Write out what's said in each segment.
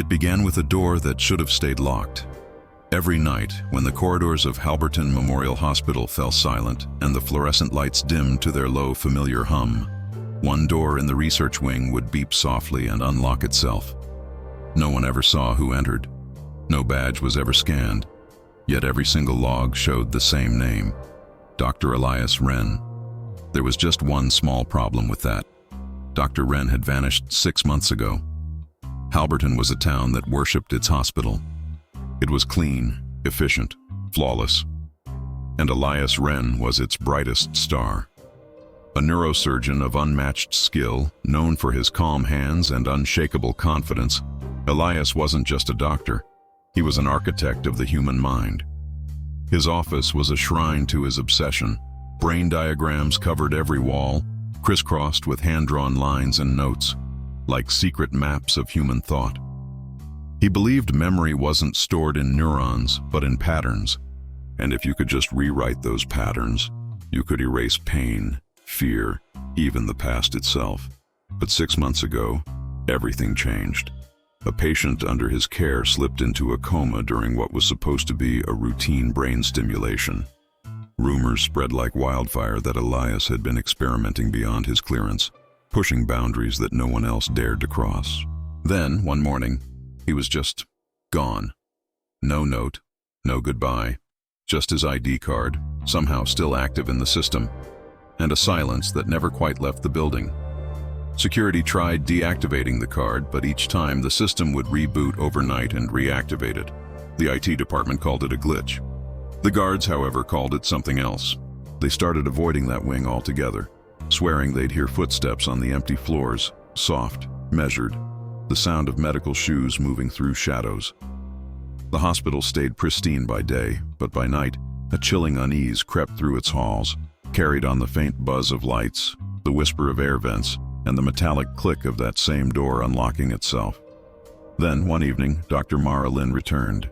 It began with a door that should have stayed locked. Every night, when the corridors of Halberton Memorial Hospital fell silent and the fluorescent lights dimmed to their low, familiar hum, one door in the research wing would beep softly and unlock itself. No one ever saw who entered. No badge was ever scanned, yet every single log showed the same name, Dr. Elias Wren. There was just one small problem with that. Dr. Wren had vanished 6 months ago. Halberton was a town that worshipped its hospital. It was clean, efficient, flawless. And Elias Wren was its brightest star. A neurosurgeon of unmatched skill, known for his calm hands and unshakable confidence, Elias wasn't just a doctor. He was an architect of the human mind. His office was a shrine to his obsession. Brain diagrams covered every wall, crisscrossed with hand-drawn lines and notes, like secret maps of human thought. He believed memory wasn't stored in neurons, but in patterns. And if you could just rewrite those patterns, you could erase pain, fear, even the past itself. But 6 months ago, everything changed. A patient under his care slipped into a coma during what was supposed to be a routine brain stimulation. Rumors spread like wildfire that Elias had been experimenting beyond his clearance, pushing boundaries that no one else dared to cross. Then, one morning, he was just gone. No note, no goodbye, just his ID card, somehow still active in the system, and a silence that never quite left the building. Security tried deactivating the card, but each time the system would reboot overnight and reactivate it. The IT department called it a glitch. The guards, however, called it something else. They started avoiding that wing altogether, swearing they'd hear footsteps on the empty floors, soft, measured, the sound of medical shoes moving through shadows. The hospital stayed pristine by day, but by night, a chilling unease crept through its halls, carried on the faint buzz of lights, the whisper of air vents, and the metallic click of that same door unlocking itself. Then, one evening, Dr. Mara Lynn returned.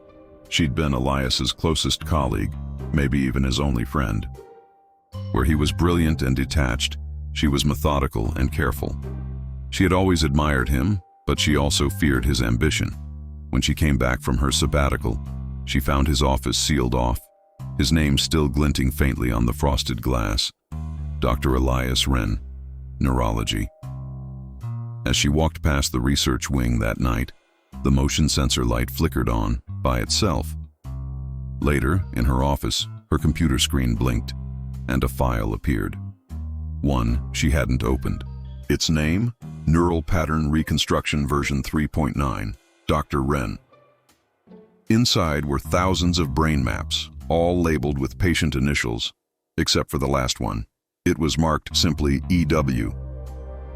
She'd been Elias's closest colleague, maybe even his only friend. Where he was brilliant and detached, she was methodical and careful. She had always admired him, but she also feared his ambition. When she came back from her sabbatical, she found his office sealed off, his name still glinting faintly on the frosted glass. Dr. Elias Wren, Neurology. As she walked past the research wing that night, the motion sensor light flickered on by itself. Later, in her office, her computer screen blinked, and a file appeared. One she hadn't opened. Its name? Neural Pattern Reconstruction version 3.9, Dr. Wren. Inside were thousands of brain maps, all labeled with patient initials, except for the last one. It was marked simply EW.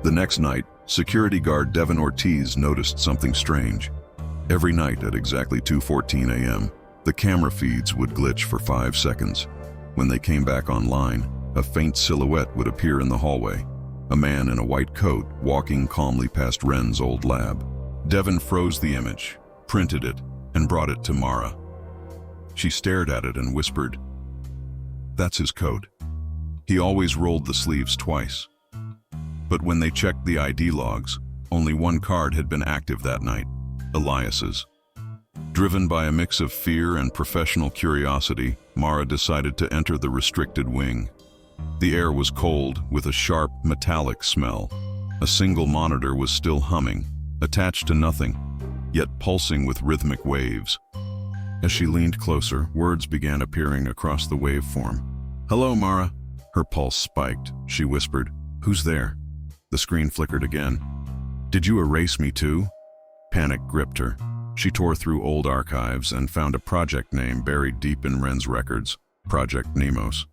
The next night, security guard Devin Ortiz noticed something strange. Every night at exactly 2:14 a.m., the camera feeds would glitch for 5 seconds. When they came back online, a faint silhouette would appear in the hallway. A man in a white coat walking calmly past Wren's old lab. Devin froze the image, printed it, and brought it to Mara. She stared at it and whispered, "That's his code. He always rolled the sleeves twice." But when they checked the ID logs, only one card had been active that night, Elias's. Driven by a mix of fear and professional curiosity, Mara decided to enter the restricted wing. The air was cold, with a sharp, metallic smell. A single monitor was still humming, attached to nothing, yet pulsing with rhythmic waves. As she leaned closer, words began appearing across the waveform. "Hello, Mara." Her pulse spiked. She whispered, "Who's there?" The screen flickered again. "Did you erase me too?" Panic gripped her. She tore through old archives and found a project name buried deep in Wren's records, Project Nemos.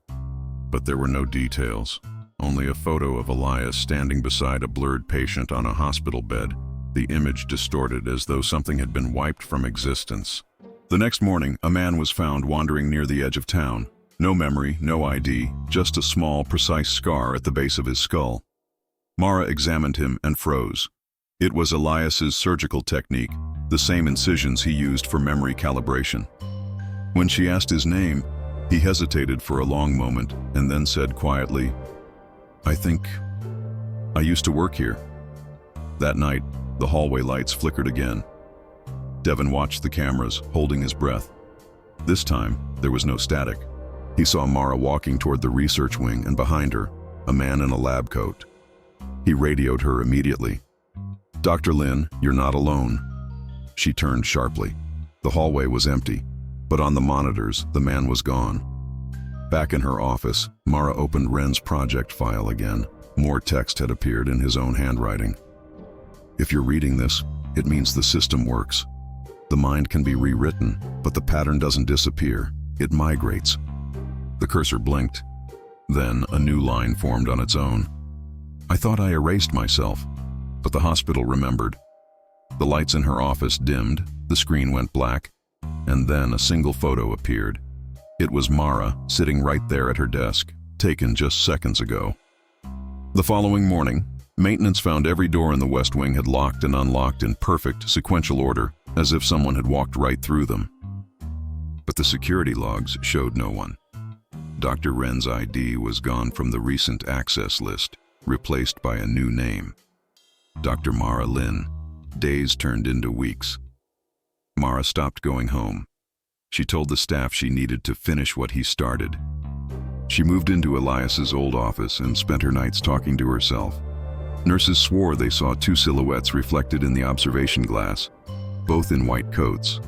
But there were no details, only a photo of Elias standing beside a blurred patient on a hospital bed, the image distorted as though something had been wiped from existence. The next morning, a man was found wandering near the edge of town. No memory, no ID, just a small, precise scar at the base of his skull. Mara examined him and froze. It was Elias's surgical technique, the same incisions he used for memory calibration. When she asked his name, he hesitated for a long moment and then said quietly, "I think I used to work here." That night, the hallway lights flickered again. Devon watched the cameras, holding his breath. This time, there was no static. He saw Mara walking toward the research wing, and behind her, a man in a lab coat. He radioed her immediately. "Dr. Lin, you're not alone." She turned sharply. The hallway was empty, but on the monitors, the man was gone. Back in her office, Mara opened Wren's project file again. More text had appeared in his own handwriting. "If you're reading this, it means the system works. The mind can be rewritten, but the pattern doesn't disappear. It migrates." The cursor blinked. Then a new line formed on its own. "I thought I erased myself, but the hospital remembered." The lights in her office dimmed, the screen went black, and then a single photo appeared. It was Mara, sitting right there at her desk, taken just seconds ago. The following morning, maintenance found every door in the West Wing had locked and unlocked in perfect sequential order, as if someone had walked right through them. But the security logs showed no one. Dr. Wren's ID was gone from the recent access list, replaced by a new name. Dr. Mara Lin. Days turned into weeks. Mara stopped going home. She told the staff she needed to finish what he started. She moved into Elias's old office and spent her nights talking to herself. Nurses swore they saw two silhouettes reflected in the observation glass, both in white coats.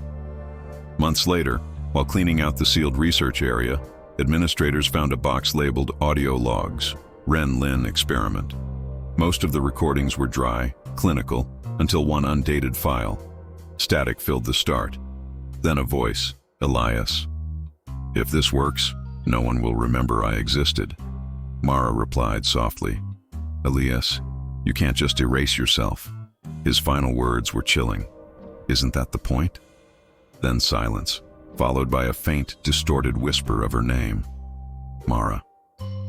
Months later, while cleaning out the sealed research area, administrators found a box labeled Audio Logs, Wren-Lin Experiment. Most of the recordings were dry, clinical, until one undated file. Static filled the start. Then a voice, "Elias. If this works, no one will remember I existed." Mara replied softly, "Elias, you can't just erase yourself." His final words were chilling. "Isn't that the point?" Then silence, followed by a faint, distorted whisper of her name. Mara.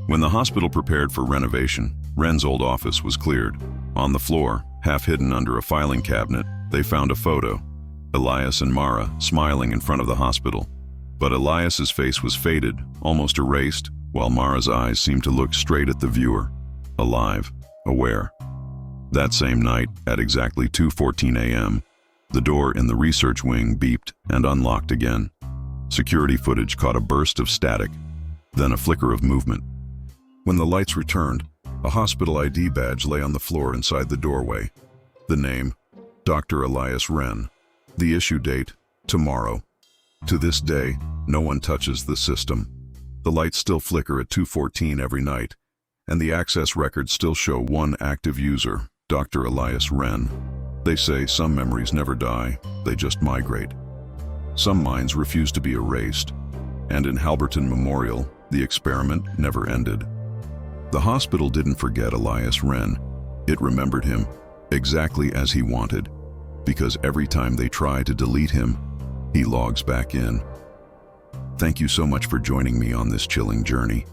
When the hospital prepared for renovation, Wren's old office was cleared. On the floor, half hidden under a filing cabinet, they found a photo. Elias and Mara smiling in front of the hospital. But Elias's face was faded, almost erased, while Mara's eyes seemed to look straight at the viewer, alive, aware. That same night, at exactly 2:14 a.m., the door in the research wing beeped and unlocked again. Security footage caught a burst of static, then a flicker of movement. When the lights returned, a hospital ID badge lay on the floor inside the doorway. The name, Dr. Elias Wren. The issue date, tomorrow. To this day, no one touches the system. The lights still flicker at 2:14 every night, and the access records still show one active user, Dr. Elias Wren. They say some memories never die, they just migrate. Some minds refuse to be erased, and in Halberton Memorial, the experiment never ended. The hospital didn't forget Elias Wren. It remembered him, exactly as he wanted, because every time they try to delete him, he logs back in. Thank you so much for joining me on this chilling journey.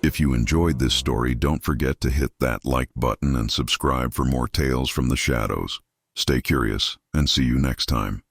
If you enjoyed this story, don't forget to hit that like button and subscribe for more tales from the shadows. Stay curious, and see you next time.